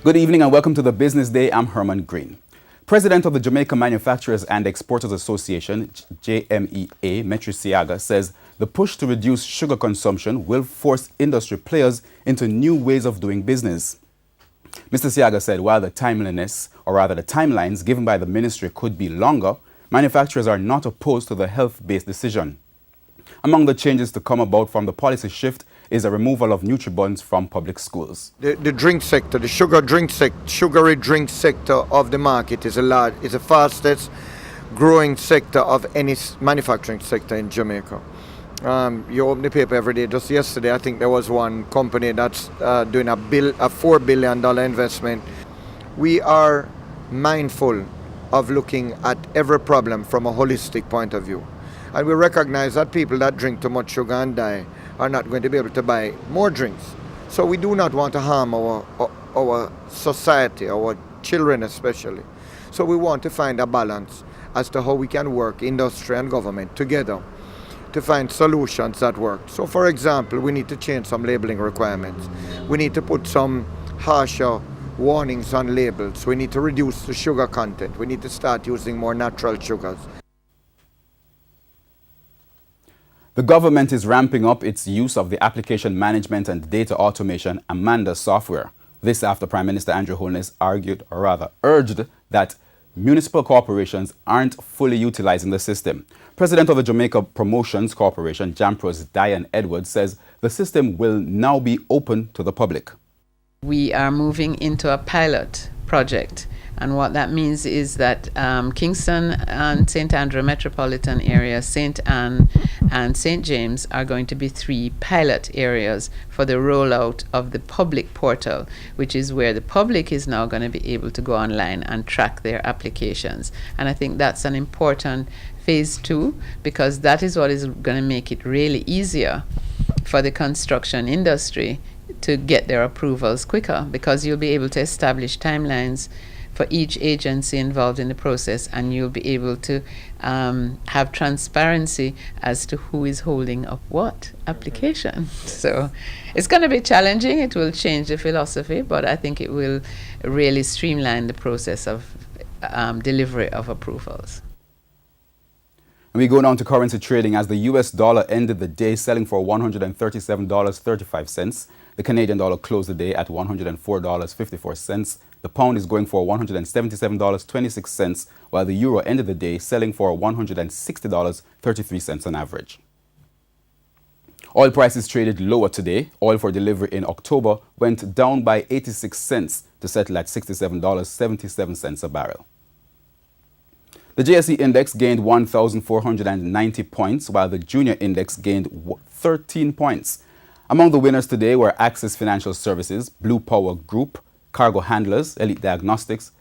Good evening and welcome to the Business Day. I'm Herman Green. President of the Jamaica Manufacturers and Exporters Association, JMEA, Metri Siaga, says the push to reduce sugar consumption will force industry players into new ways of doing business. Mr. Siaga said while the timelines given by the ministry could be longer, manufacturers are not opposed to the health-based decision. Among the changes to come about from the policy shift is a removal of Nutribunds from public schools. The drink sector, the sugary drink sector of the market is the fastest growing sector of any manufacturing sector in Jamaica. You open the paper every day. Just yesterday, I think there was one company that's doing a $4 billion investment. We are mindful of looking at every problem from a holistic point of view. And we recognize that people that drink too much sugar and die are not going to be able to buy more drinks. So we do not want to harm our society, our children especially. So we want to find a balance as to how we can work, industry and government together, to find solutions that work. So for example, we need to change some labeling requirements. We need to put some harsher warnings on labels. We need to reduce the sugar content. We need to start using more natural sugars. The government is ramping up its use of the application management and data automation Amanda software. This after Prime Minister Andrew Holness urged that municipal corporations aren't fully utilizing the system. President of the Jamaica Promotions Corporation, Jampro's Diane Edwards, says the system will now be open to the public. We are moving into a pilot project. And what that means is that Kingston and St. Andrew metropolitan area, St. Anne and St. James are going to be 3 pilot areas for the rollout of the public portal, which is where the public is now going to be able to go online and track their applications. And I think that's an important phase 2, because that is what is going to make it really easier for the construction industry to get their approvals quicker, because you'll be able to establish timelines for each agency involved in the process, and you'll be able to have transparency as to who is holding up what application. So it's going to be challenging. It will change the philosophy, but I think it will really streamline the process of delivery of approvals. And we go down to currency trading as the US dollar ended the day selling for $137.35. The Canadian dollar closed the day at $104.54. The pound is going for $177.26, while the euro ended the day selling for $160.33 on average. Oil prices traded lower today. Oil for delivery in October went down by 86 cents to settle at $67.77 a barrel. The JSE index gained 1,490 points, while the junior index gained 13 points. Among the winners today were Access Financial Services, Blue Power Group, Cargo Handlers, Elite Diagnostics,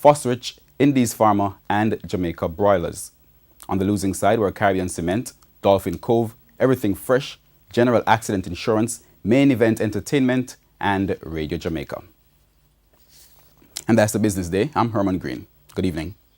Fosrich, Indies Pharma, and Jamaica Broilers. On the losing side were Caribbean Cement, Dolphin Cove, Everything Fresh, General Accident Insurance, Main Event Entertainment, and Radio Jamaica. And that's the Business Day. I'm Herman Green. Good evening.